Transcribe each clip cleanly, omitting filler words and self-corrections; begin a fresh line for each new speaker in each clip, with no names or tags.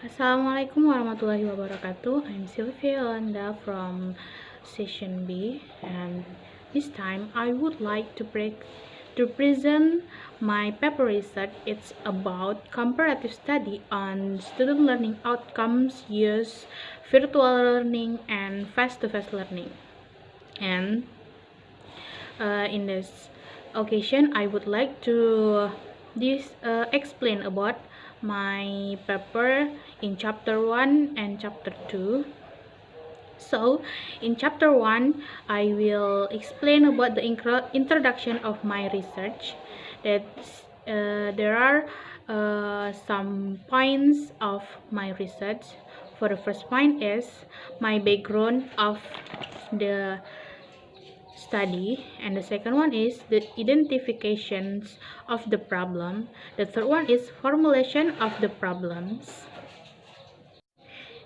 Assalamualaikum warahmatullahi wabarakatuh. I'm Sylvia Yolanda from Session B, and this time I would like to present my paper research. It's about comparative study on student learning outcomes, use virtual learning and face-to-face learning. And in this occasion, I would like to explain about my paper in chapter 1 and chapter 2. So, in chapter 1, I will explain about the introduction of my research. That there are some points of my research. For the first point is my background of the study, and the second one is the identifications of the problem. The third one is formulation of the problems,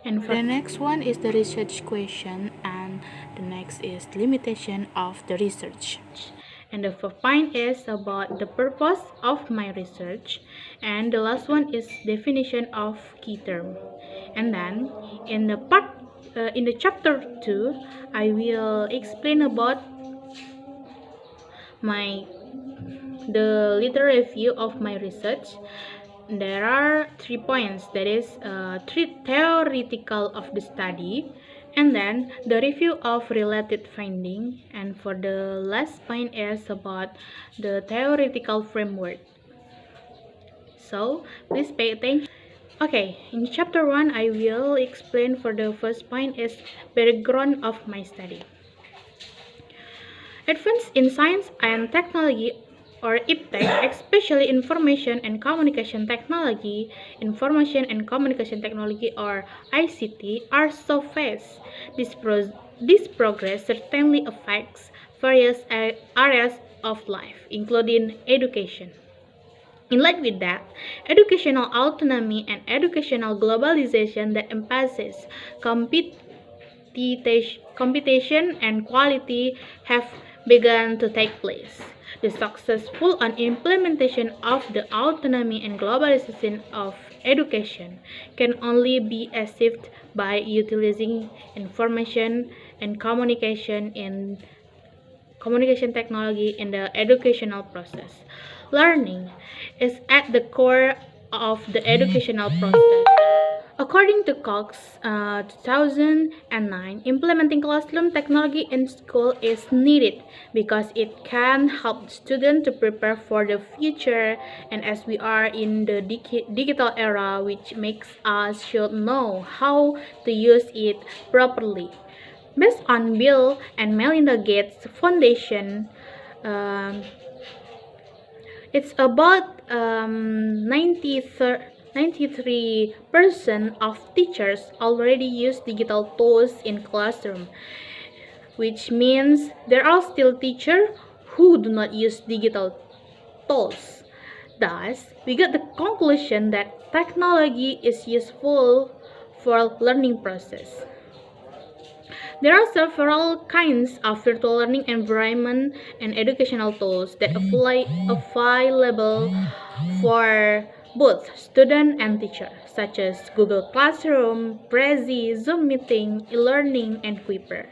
and for the next one is the research question, and the next is limitation of the research. And the fourth point is about the purpose of my research, and the last one is definition of key term. And then in the chapter 2, I will explain about the literary review of my research. There are 3 points, that is theoretical of the study, and then the review of related finding, and for the last point is about the theoretical framework. So please pay attention. Okay, in chapter 1 I will explain. For the first point is background of my study. Advance in science and technology, or IPTEC, especially information and communication technology, or ICT, are so fast. This progress certainly affects various areas of life, including education. In line with that, educational autonomy and educational globalization that emphasizes competition and quality have begun to take place. The successful implementation of the autonomy and globalization of education can only be achieved by utilizing information and communication technology in the educational process. Learning is at the core of the educational process. According to Cox, 2009, implementing classroom technology in school is needed because it can help students to prepare for the future, and as we are in the digital era, which makes us should know how to use it properly. Based on Bill and Melinda Gates Foundation, um, it's about 93% of teachers already use digital tools in classroom, which means there are still teachers who do not use digital tools. Thus, we get the conclusion that technology is useful for learning process. There are several kinds of virtual learning environment and educational tools that available for both student and teacher, such as Google Classroom, Prezi, Zoom Meeting, e-learning, and Kuiper.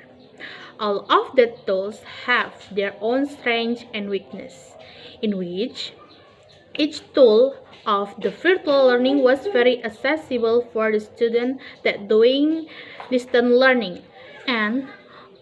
All of the tools have their own strengths and weakness, in which each tool of the virtual learning was very accessible for the student that doing distant learning, and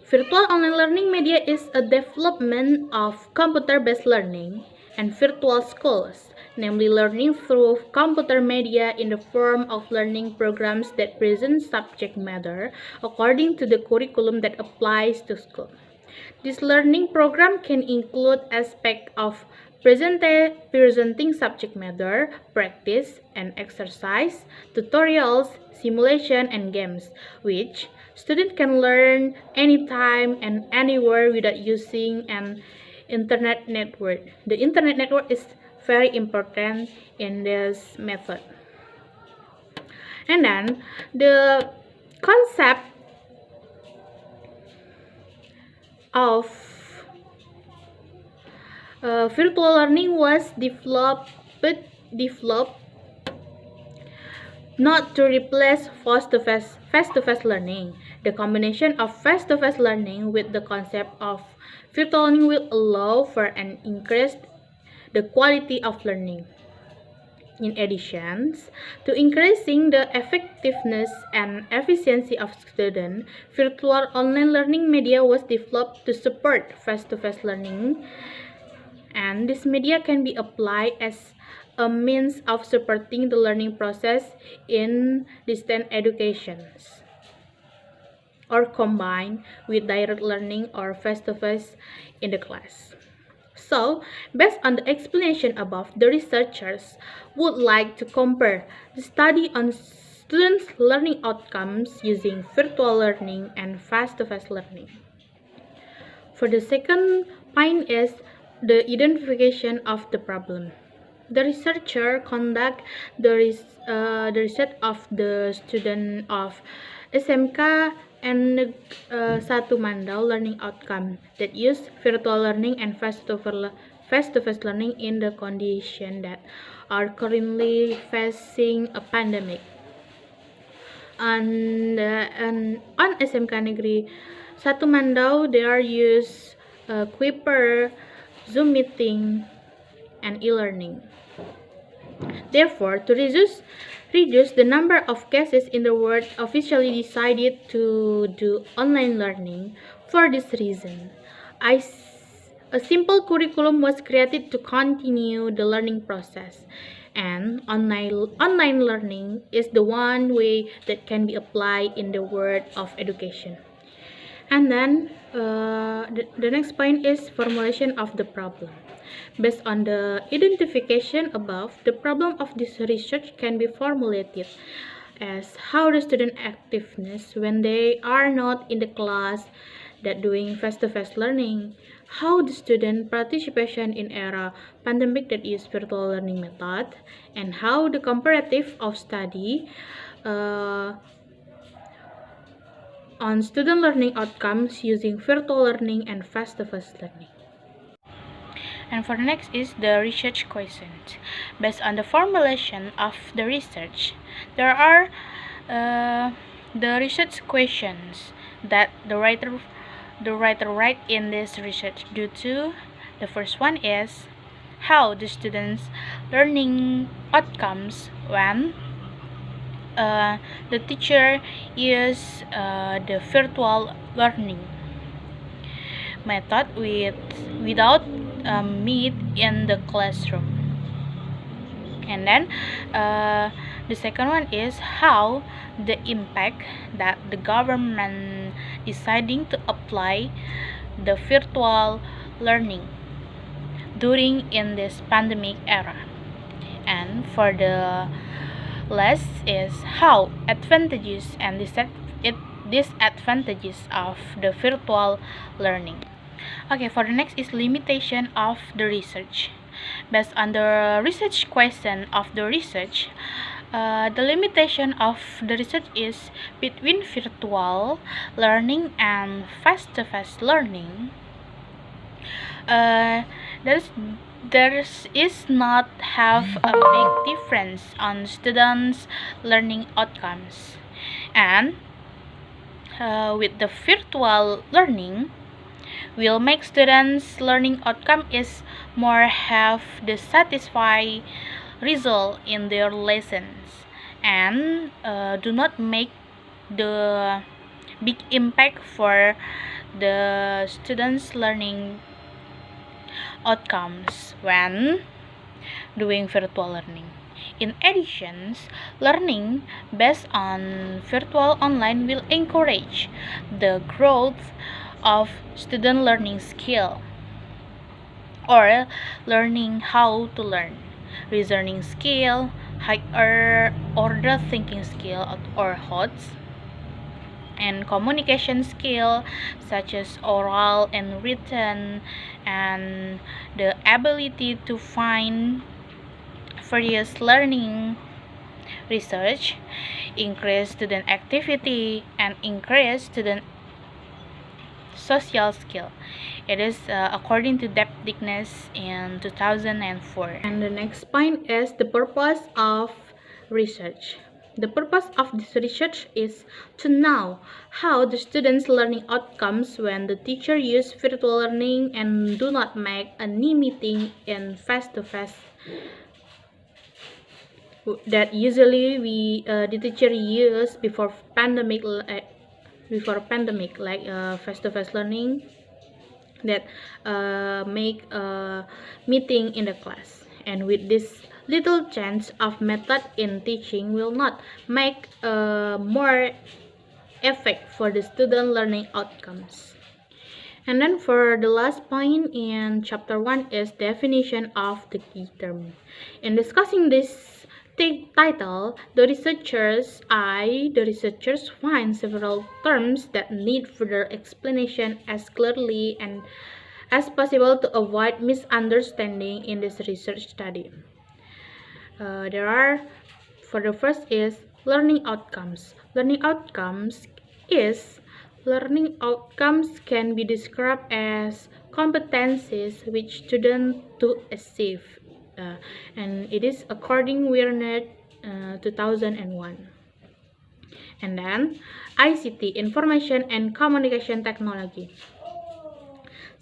virtual online learning media is a development of computer-based learning and virtual schools, namely learning through computer media in the form of learning programs that present subject matter according to the curriculum that applies to school. This learning program can include aspects of presenting subject matter, practice and exercise, tutorials, simulation, and games, which students can learn anytime and anywhere without using an internet network. The internet network is very important in this method. And then the concept of virtual learning was developed not to replace face-to-face learning. The combination of face-to-face learning with the concept of virtual learning will allow for an increased the quality of learning. In addition to increasing the effectiveness and efficiency of students, virtual online learning media was developed to support face-to-face learning, and this media can be applied as a means of supporting the learning process in distant education or combined with direct learning or face-to-face in the class. So, based on the explanation above, the researchers would like to compare the study on students' learning outcomes using virtual learning and face-to-face learning. For the second point is the identification of the problem. The researcher conduct the research of the student of SMK and Satu Mandau learning outcome that use virtual learning and face-to-face learning in the condition that are currently facing a pandemic. And on SMK Negeri Satu Mandau, they are use Kuiper, Zoom meeting, and e-learning. Therefore, to reduce the number of cases in the world officially decided to do online learning. For this reason, a simple curriculum was created to continue the learning process, and online learning is the one way that can be applied in the world of education. And then the next point is formulation of the problem. Based on the identification above, the problem of this research can be formulated as how the student activeness when they are not in the class that doing face-to-face learning, how the student participation in era pandemic that is virtual learning method, and how the comparative of study on student learning outcomes using virtual learning and face-to-face learning. And for the next is the research questions. Based on the formulation of the research, there are the research questions that the writer write in this research due to. The first one is how the students' learning outcomes when the teacher use the virtual learning method without meet in the classroom. And then the second one is how the impact that the government deciding to apply the virtual learning during in this pandemic era. And for the last is how advantages and disadvantages of the virtual learning. Okay, for the next is limitation of the research. Based on the research question of the research, the limitation of the research is between virtual learning and face-to-face learning. There is not have a big difference on students' learning outcomes, and with the virtual learning will make students' learning outcome is more have the satisfying result in their lessons, and do not make the big impact for the students' learning outcomes when doing virtual learning. In addition, learning based on virtual online will encourage the growth of student learning skill or learning how to learn, reasoning skill, higher order thinking skill or HOTS, and communication skill such as oral and written, and the ability to find various learning research, increase student activity, and increase student social skill. It is according to Depth Dickness in 2004. And the next point is the purpose of research. The purpose of this research is to know how the students' learning outcomes when the teacher use virtual learning and do not make any meeting in face-to-face that usually the teacher use before pandemic like face-to-face learning that make a meeting in the class. And with this little change of method in teaching will not make more effect for the student learning outcomes. And then for the last point in chapter 1 is definition of the key term. In discussing this title, the researchers find several terms that need further explanation as clearly and as possible to avoid misunderstanding in this research study. For the first is learning outcomes. Learning outcomes can be described as competencies which students to achieve, and it is according Werner 2001. And then ICT, information and communication technology.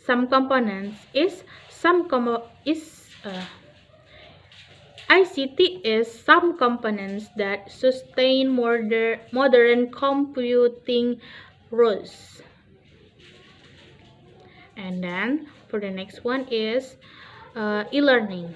Some components is ICT is some components that sustain modern computing rules. And then for the next one is e-learning.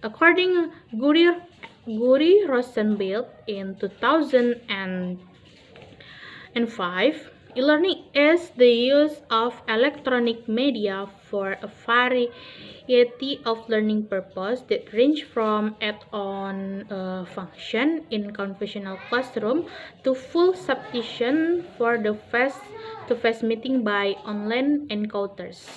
According Guri Rosenbeld in 2005, e-learning is the use of electronic media for a variety of learning purposes that range from add-on function in conventional classroom to full substitution for the face-to-face meeting by online encounters.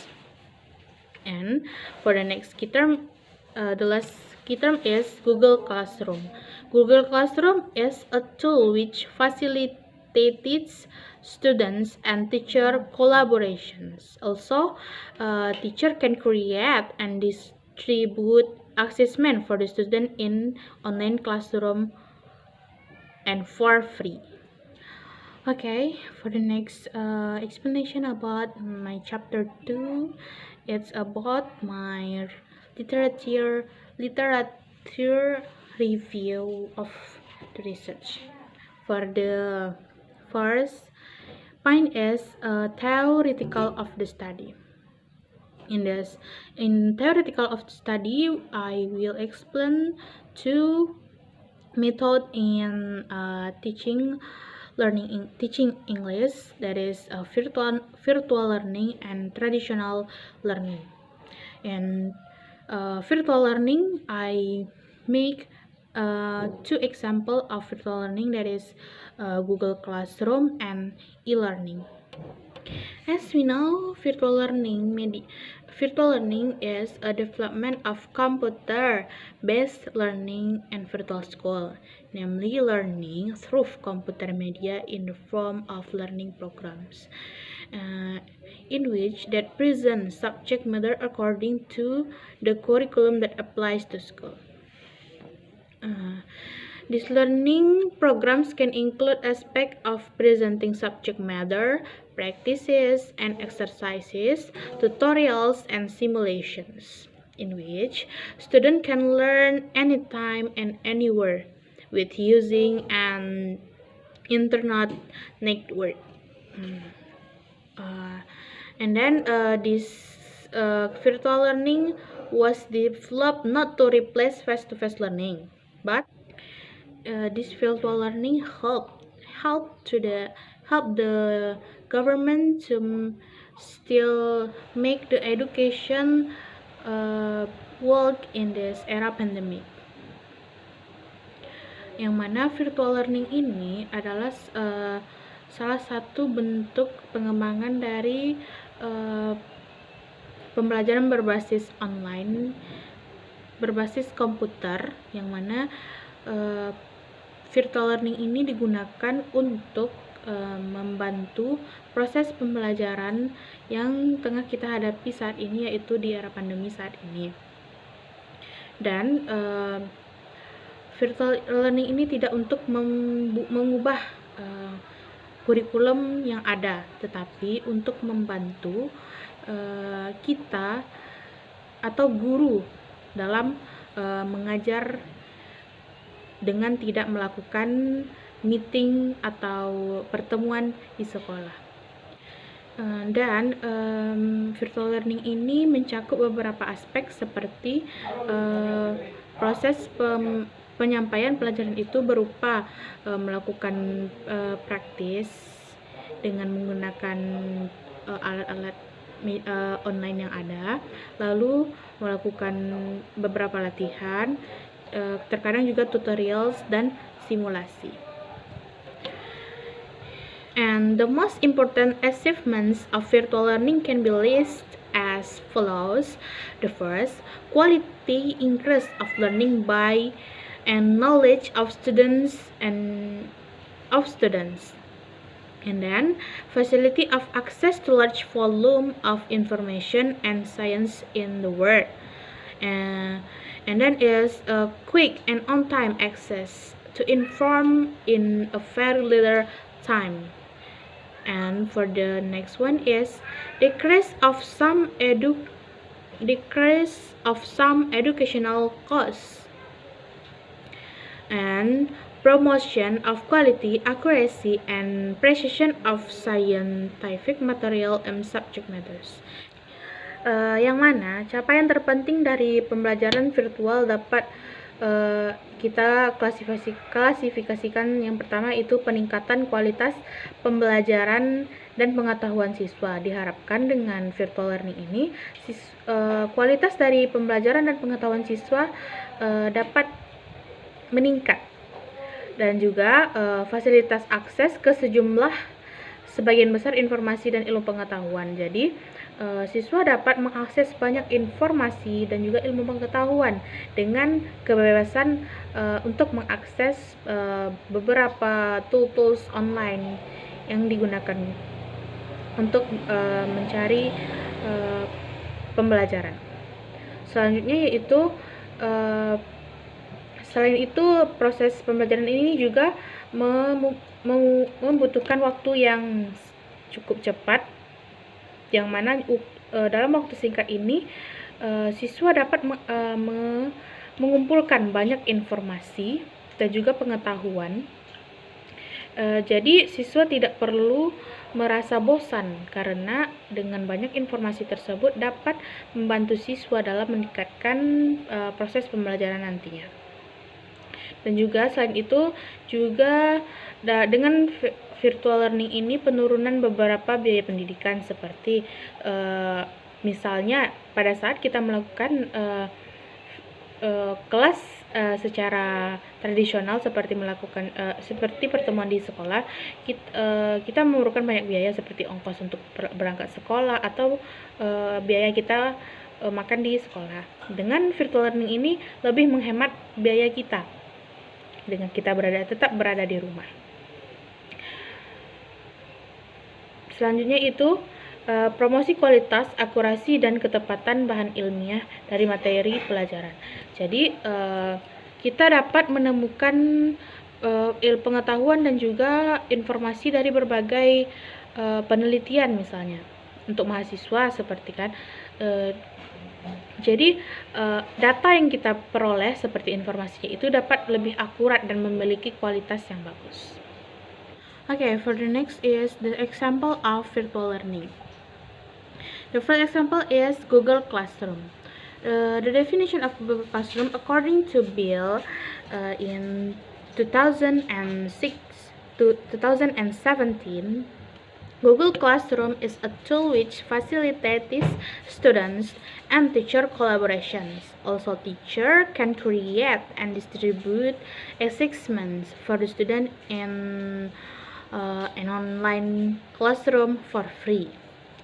And for the next key term, the last key term is Google Classroom. Google Classroom is a tool which facilitates students and teacher collaborations. Also, teacher can create and distribute assessment for the student in online classroom and for free. Okay, for the next explanation about my chapter 2, it's about my literature review of the research. For the first point is theoretical of the study. In theoretical of the study, I will explain two methods in teaching English, that is virtual learning and traditional learning. And virtual learning, I make two examples of virtual learning, that is Google Classroom and e-learning. As we know, virtual learning is a development of computer-based learning and virtual school, namely learning through computer media in the form of learning programs, in which that present subject matter according to the curriculum that applies to school. These learning programs can include aspects of presenting subject matter, practices and exercises, tutorials and simulations, in which students can learn anytime and anywhere with using an internet network. And then this virtual learning was developed not to replace face-to-face learning, but this virtual learning help the government to still make the education work in this era pandemic. Yang mana virtual learning ini adalah salah satu bentuk pengembangan dari pembelajaran berbasis online, berbasis komputer, yang mana virtual learning ini digunakan untuk membantu proses pembelajaran yang tengah kita hadapi saat ini, yaitu di era pandemi saat ini. Dan virtual learning ini tidak untuk mengubah kurikulum yang ada, tetapi untuk membantu kita atau guru dalam mengajar dengan tidak melakukan meeting atau pertemuan di sekolah. Dan virtual learning ini mencakup beberapa aspek seperti proses penyampaian pelajaran itu berupa melakukan praktis dengan menggunakan alat-alat online yang ada, lalu melakukan beberapa latihan, terkadang juga tutorials dan simulasi. And the most important achievements of virtual learning can be listed as follows. The first, quality increase of learning by and knowledge of students. And then, facility of access to large volume of information and science in the world. And then is a quick and on-time access to inform in a very little time. And for the next one is decrease of some educational costs and promotion of quality, accuracy, and precision of scientific material and subject matters. Yang mana capaian terpenting dari pembelajaran virtual dapat kita klasifikasikan. Yang pertama itu peningkatan kualitas pembelajaran dan pengetahuan siswa. Diharapkan dengan virtual learning ini kualitas dari pembelajaran dan pengetahuan siswa dapat meningkat, dan juga fasilitas akses ke sebagian besar informasi dan ilmu pengetahuan. Jadi siswa dapat mengakses banyak informasi dan juga ilmu pengetahuan dengan kebebasan untuk mengakses beberapa tools online yang digunakan untuk mencari pembelajaran. Selanjutnya yaitu selain itu, proses pembelajaran ini juga membutuhkan waktu yang cukup cepat, yang mana dalam waktu singkat ini siswa dapat mengumpulkan banyak informasi dan juga pengetahuan. Jadi siswa tidak perlu merasa bosan karena dengan banyak informasi tersebut dapat membantu siswa dalam meningkatkan proses pembelajaran nantinya. Dan juga selain itu juga dengan virtual learning ini penurunan beberapa biaya pendidikan seperti misalnya pada saat kita melakukan kelas secara tradisional seperti seperti pertemuan di sekolah, kita memerlukan banyak biaya seperti ongkos untuk berangkat sekolah atau biaya kita makan di sekolah. Dengan virtual learning ini lebih menghemat biaya kita dengan kita tetap berada di rumah. Selanjutnya itu promosi kualitas, akurasi, dan ketepatan bahan ilmiah dari materi pelajaran. Jadi kita dapat menemukan pengetahuan dan juga informasi dari berbagai penelitian misalnya untuk mahasiswa seperti kan. Jadi data yang kita peroleh seperti informasinya itu dapat lebih akurat dan memiliki kualitas yang bagus. Okay, for the next is the example of virtual learning. The first example is Google Classroom. The definition of Google Classroom according to Bill in 2006 to 2017, Google Classroom is a tool which facilitates students and teacher collaborations. Also, teacher can create and distribute assessments for the student in an online classroom for free.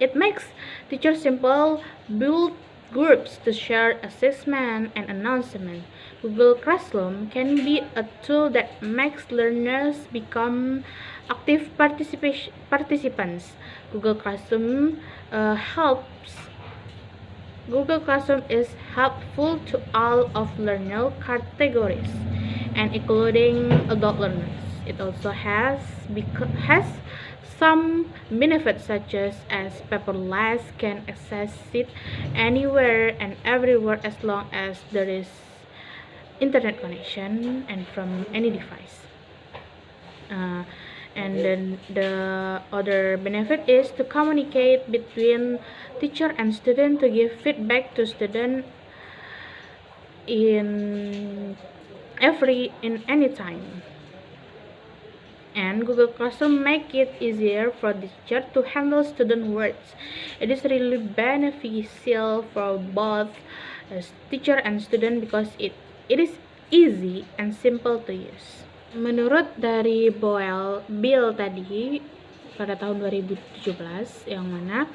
It makes teachers simple build groups to share assessment and announcement. Google Classroom can be a tool that makes learners become active participants. Google Classroom is helpful to all of learner categories, and including adult learners. It also has some benefits such as paperless, can access it anywhere and everywhere as long as there is internet connection and from any device. And then the other benefit is to communicate between teacher and student, to give feedback to student in any time. And Google Classroom make it easier for the teacher to handle student words. It is really beneficial for both teacher and student because it is easy and simple to use. Menurut dari Bill tadi pada tahun 2017, yang mana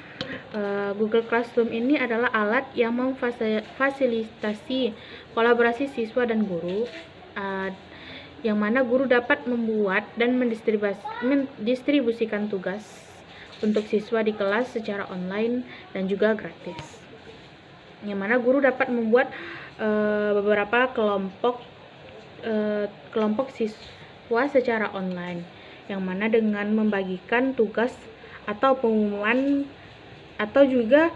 Google Classroom ini adalah alat yang memfasilitasi kolaborasi siswa dan guru, yang mana guru dapat membuat dan mendistribusikan tugas untuk siswa di kelas secara online dan juga gratis. Yang mana guru dapat membuat beberapa kelompok siswa secara online, yang mana dengan membagikan tugas atau pengumuman atau juga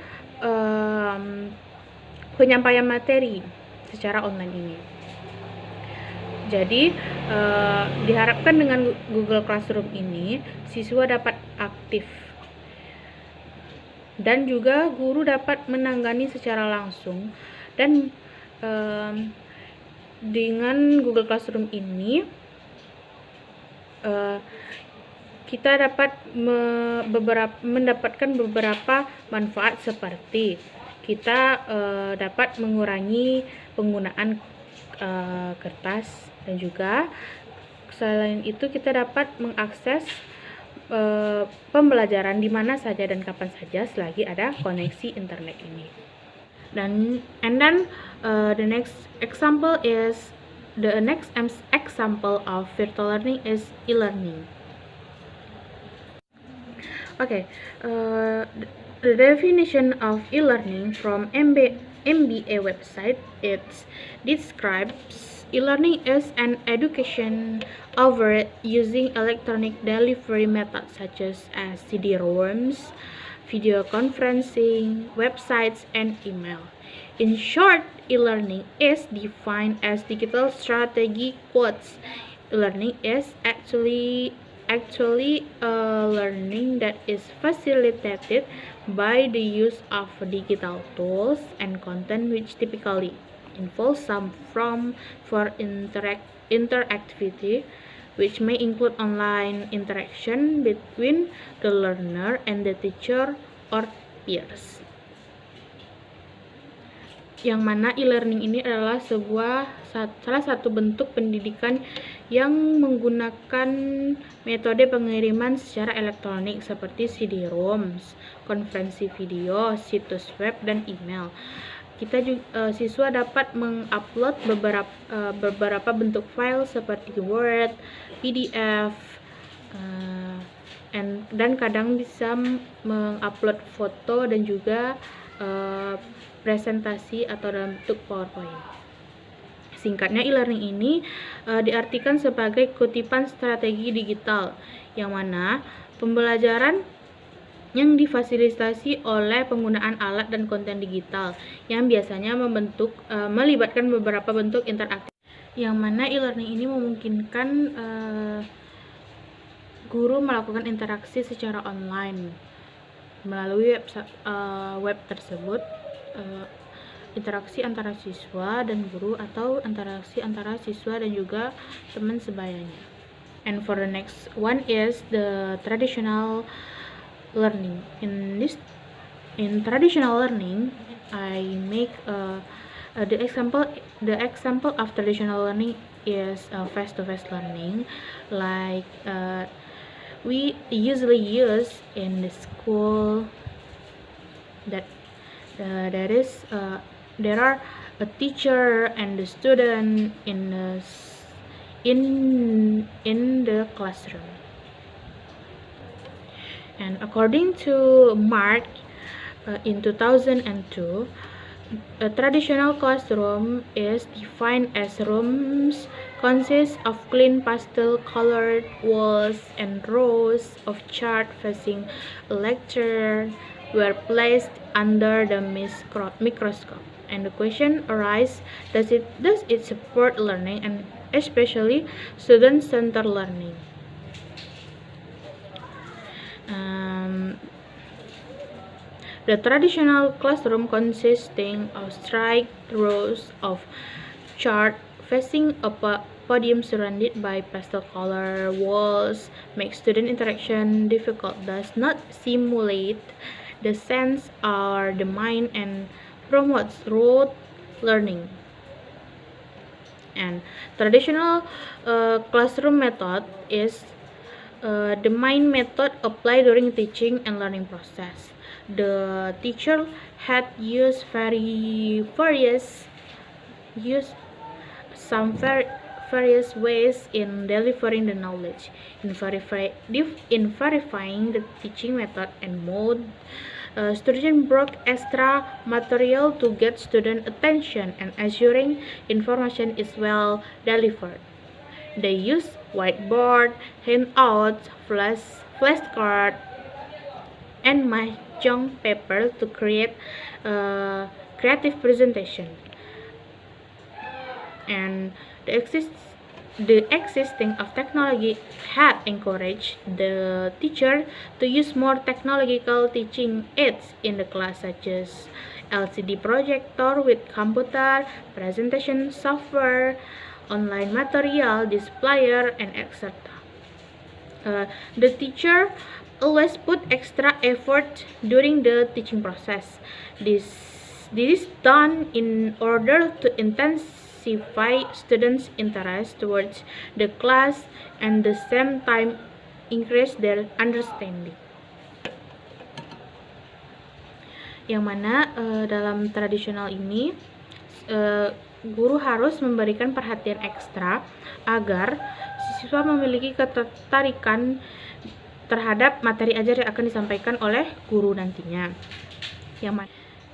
penyampaian materi secara online ini. Jadi diharapkan dengan Google Classroom ini siswa dapat aktif dan juga guru dapat menangani secara langsung. Dan dengan Google Classroom ini kita dapat mendapatkan beberapa manfaat, seperti kita dapat mengurangi penggunaan kertas, dan juga selain itu kita dapat mengakses pembelajaran di mana saja dan kapan saja selagi ada koneksi internet ini. The next example of virtual learning is e-learning. Okay, the definition of e-learning from MBA website, it describes e-learning is an education over using electronic delivery methods such as CD-ROMs, video conferencing, websites, and email. In short, e-learning is defined as digital strategy quotes. E-learning is actually learning that is facilitated by the use of digital tools and content, which typically involves some form for interactivity, which may include online interaction between the learner and the teacher or peers. Yang mana e-learning ini adalah salah satu bentuk pendidikan yang menggunakan metode pengiriman secara elektronik seperti CD-ROMs, konferensi video, situs web, dan email. Siswa dapat mengupload beberapa bentuk file seperti Word, PDF, dan kadang bisa mengupload foto dan juga presentasi atau dalam bentuk PowerPoint. Singkatnya, e-learning ini diartikan sebagai kutipan strategi digital, yang mana pembelajaran yang difasilitasi oleh penggunaan alat dan konten digital yang biasanya melibatkan beberapa bentuk interaktif, yang mana e-learning ini memungkinkan guru melakukan interaksi secara online melalui web tersebut, interaksi antara siswa dan guru atau interaksi antara siswa dan juga teman sebayanya. And for the next one is the traditional learning. In traditional learning, I make the example of traditional learning is face-to-face learning, like we usually use in the school. There are a teacher and the student in the classroom. And according to Mark, in 2002, A traditional classroom is defined as rooms consist of clean pastel-colored walls and rows of charts facing a lecturer were placed under the microscope. And the question arises: does it support learning, and especially student-centered learning? The traditional classroom consisting of straight rows of charts facing a podium surrounded by pastel-colored walls makes student interaction difficult, does not simulate the sense or the mind, and promotes rote learning. And traditional classroom method is the main method applied during teaching and learning process. The teacher had used various ways in delivering the knowledge. In verifying the teaching method and mode, students broke extra material to get student attention and assuring information is well delivered. They use whiteboard, handouts, flashcard, and mahjong paper to create a creative presentation. And the existing of technology had encouraged the teacher to use more technological teaching aids in the class, such as LCD projector with computer, presentation software, online material, displayer, and etc. The teacher always put extra effort during the teaching process. This is done in order to intensify students' interest towards the class and the same time increase their understanding. Yang mana dalam tradisional ini guru harus memberikan perhatian ekstra agar siswa memiliki ketertarikan terhadap materi ajar yang akan disampaikan oleh guru nantinya.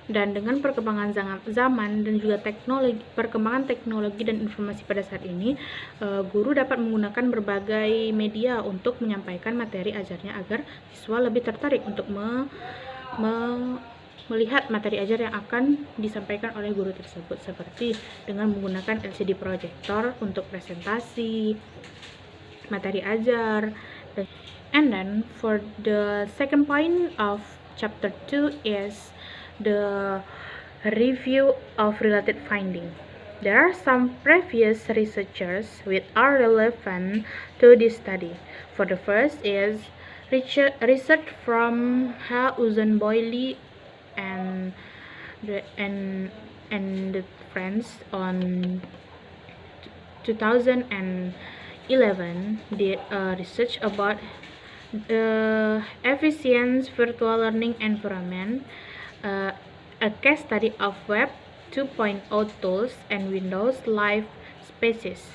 Dan dengan perkembangan zaman dan juga perkembangan teknologi dan informasi pada saat ini, guru dapat menggunakan berbagai media untuk menyampaikan materi ajarnya agar siswa lebih tertarik untuk melihat materi ajar yang akan disampaikan oleh guru tersebut, seperti dengan menggunakan LCD projector untuk presentasi materi ajar. And then for the second point of chapter 2 is the review of related finding. There are some previous researchers which are relevant to this study. For the first is research from Uzun Boyle and the friends on 2011 did research about efficient virtual learning environment, a case study of Web 2.0 tools and Windows Live Spaces.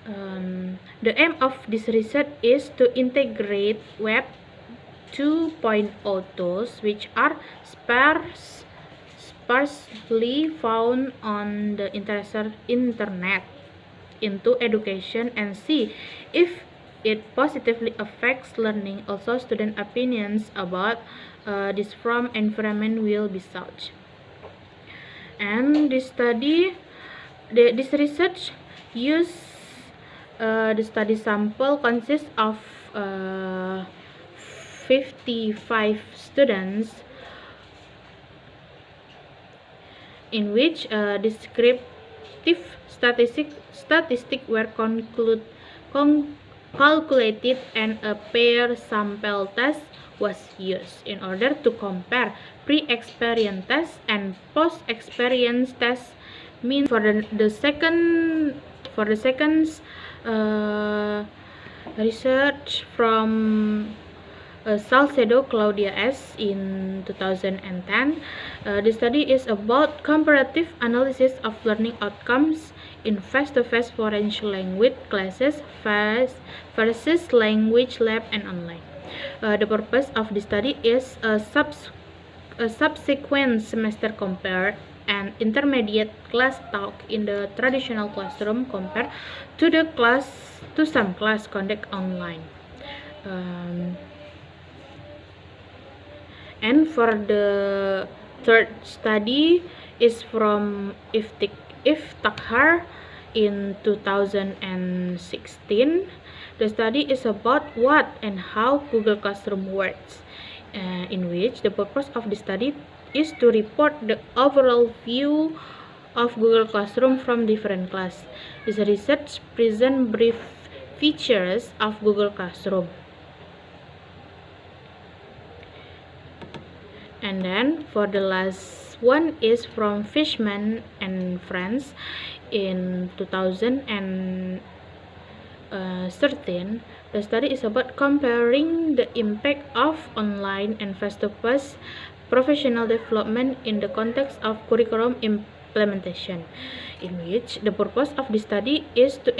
The aim of this research is to integrate Web 2.0 tools, which are sparsely found on the internet, into education and see if it positively affects learning. Also, student opinions about this from environment will be sought. And this research the study sample consists of 55 students, in which descriptive statistics were calculated and a pair sample test was used in order to compare pre-experience test and post-experience test. Means for the second research from Salcedo Claudia S. in 2010. The study is about comparative analysis of learning outcomes in face-to-face foreign language classes versus language lab and online. The purpose of the study is subsequent semester compare and intermediate class talk in the traditional classroom compared to some class conduct online. And for the third study is from Iftakhar in 2016. The study is about what and how Google Classroom works, in which the purpose of the study is to report the overall view of Google Classroom from different class. This research presents brief features of Google Classroom. And then for the last one is from Fishman and Friends in 2013. The study is about comparing the impact of online and face-to-face professional development in the context of curriculum implementation, in which the purpose of the study is to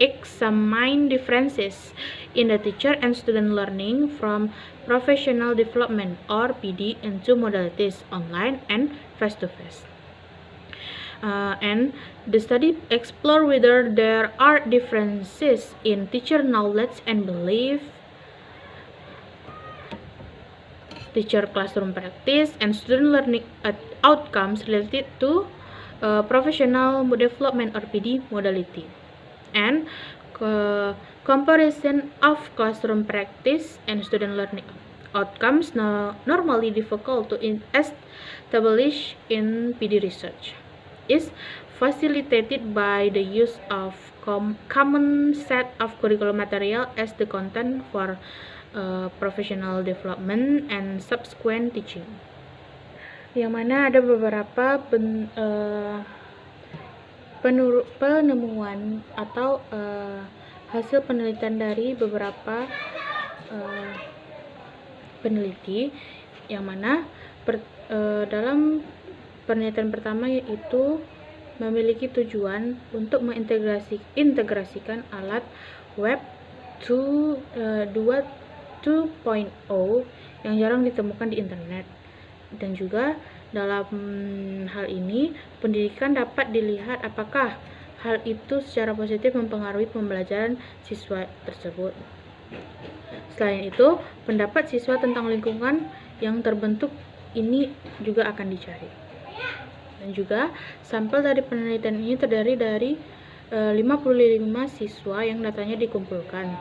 examine differences in the teacher and student learning from professional development or PD in two modalities, online and face-to-face. And the study explore whether there are differences in teacher knowledge and belief, teacher classroom practice, and student learning outcomes related to professional development or PD modality. And comparison of classroom practice and student learning outcomes normally difficult to establish in PD research, is facilitated by the use of common set of curriculum material as the content for professional development and subsequent teaching. Yang mana ada beberapa penemuan atau hasil penelitian dari beberapa peneliti, yang mana dalam penelitian pertama yaitu memiliki tujuan untuk mengintegrasikan alat web 2.0 yang jarang ditemukan di internet. Dan juga dalam hal ini, pendidikan dapat dilihat apakah hal itu secara positif mempengaruhi pembelajaran siswa tersebut. Selain itu, pendapat siswa tentang lingkungan yang terbentuk ini juga akan dicari. Dan juga, sampel dari penelitian ini terdiri dari 55 siswa yang datanya dikumpulkan.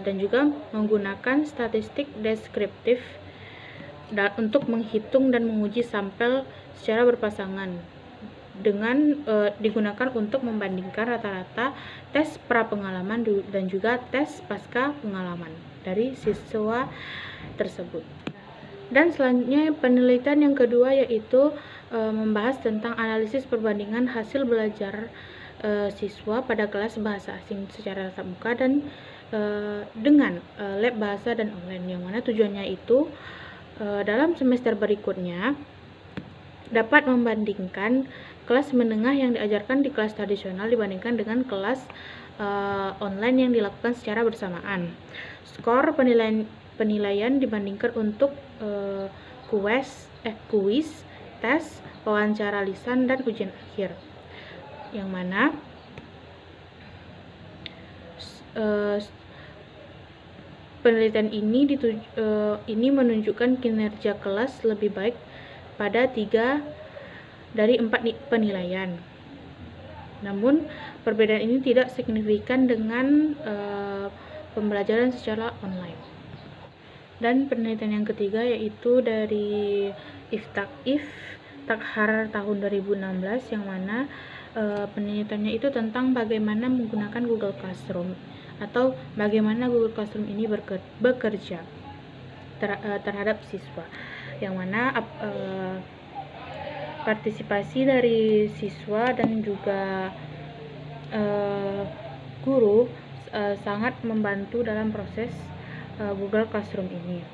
Dan juga menggunakan statistik deskriptif untuk menghitung dan menguji sampel secara berpasangan dengan digunakan untuk membandingkan rata-rata tes pra-pengalaman dan juga tes pasca pengalaman dari siswa tersebut. Dan selanjutnya penelitian yang kedua yaitu membahas tentang analisis perbandingan hasil belajar siswa pada kelas bahasa asing secara tatap muka dan dengan lab bahasa dan online, yang mana tujuannya itu dalam semester berikutnya dapat membandingkan kelas menengah yang diajarkan di kelas tradisional dibandingkan dengan kelas online yang dilakukan secara bersamaan. Skor penilaian dibandingkan untuk kuis, tes, wawancara lisan, dan ujian akhir, yang mana penelitian ini menunjukkan kinerja kelas lebih baik pada 3 dari 4 penilaian. Namun, perbedaan ini tidak signifikan dengan pembelajaran secara online. Dan penelitian yang ketiga yaitu dari Iftakhar tahun 2016, yang mana penelitiannya itu tentang bagaimana menggunakan Google Classroom atau bagaimana Google Classroom ini bekerja terhadap siswa, yang mana partisipasi dari siswa dan juga guru sangat membantu dalam proses Google Classroom ini.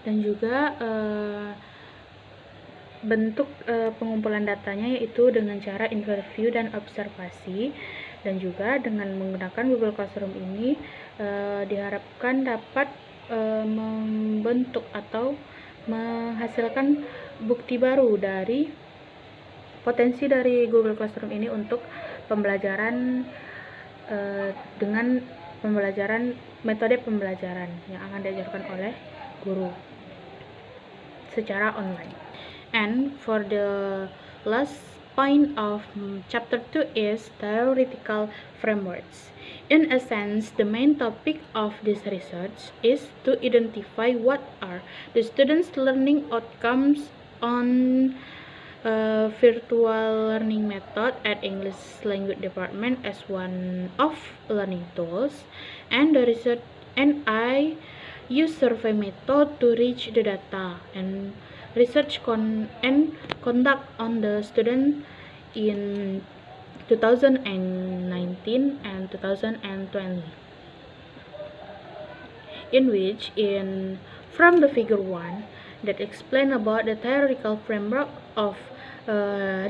Dan juga bentuk pengumpulan datanya yaitu dengan cara interview dan observasi. Dan juga dengan menggunakan Google Classroom ini diharapkan dapat membentuk atau menghasilkan bukti baru dari potensi dari Google Classroom ini untuk pembelajaran dengan metode pembelajaran yang akan diajarkan oleh guru secara online. And for the last point of chapter 2 is theoretical frameworks. In a sense, the main topic of this research is to identify what are the students' learning outcomes on virtual learning method at English language department as one of learning tools, and the research and I use survey method to reach the data and research conduct on the student in 2019 and 2020, in which from the figure 1 that explain about the theoretical framework of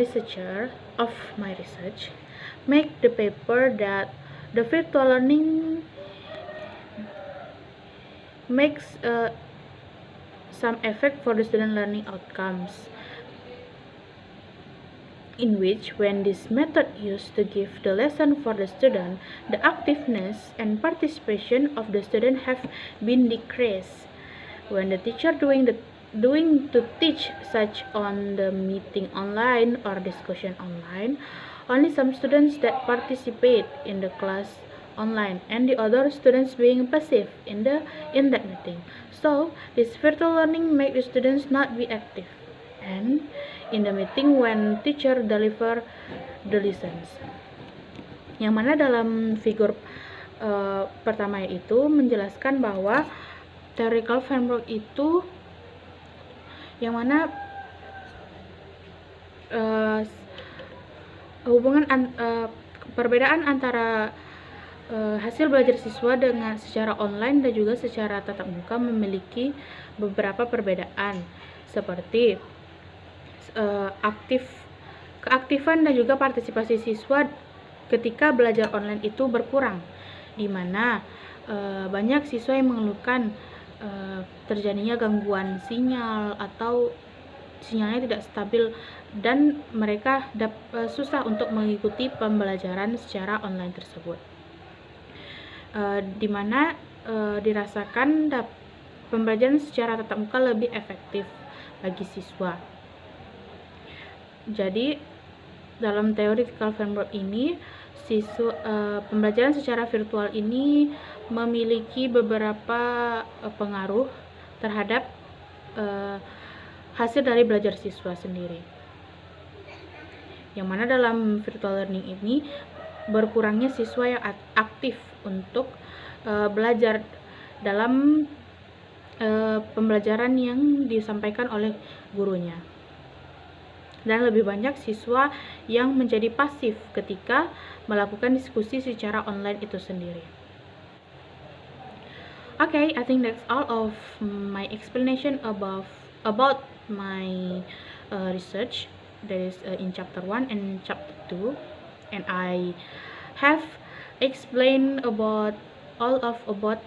researcher of my research, make the paper that the virtual learning makes some effect for the student learning outcomes, in which when this method used to give the lesson for the student, the activeness and participation of the student have been decreased. When the teacher doing to teach such on the meeting online or discussion online, only some students that participate in the class online and the other students being passive in that meeting. So this virtual learning make the students not be active and in the meeting when teacher deliver the lessons. Yang mana dalam figur pertama itu menjelaskan bahwa theoretical framework itu yang mana perbedaan antara hasil belajar siswa dengan secara online dan juga secara tatap muka memiliki beberapa perbedaan seperti keaktifan dan juga partisipasi siswa ketika belajar online itu berkurang, di mana banyak siswa yang mengeluhkan terjadinya gangguan sinyal atau sinyalnya tidak stabil dan mereka susah untuk mengikuti pembelajaran secara online tersebut, di mana dirasakan pembelajaran secara tatap muka lebih efektif bagi siswa. Jadi dalam theoretical framework ini pembelajaran secara virtual ini memiliki beberapa pengaruh terhadap hasil dari belajar siswa sendiri, yang mana dalam virtual learning ini berkurangnya siswa yang aktif untuk belajar dalam pembelajaran yang disampaikan oleh gurunya, dan lebih banyak siswa yang menjadi pasif ketika melakukan diskusi secara online itu sendiri. Okay, I think that's all of my explanation about my research that is in chapter 1 and chapter 2, and I have explained about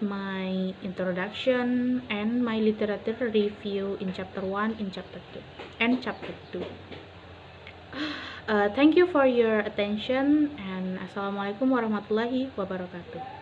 my introduction and my literature review in chapter 1, in chapter 2, and chapter 2. Thank you for your attention, and assalamualaikum warahmatullahi wabarakatuh.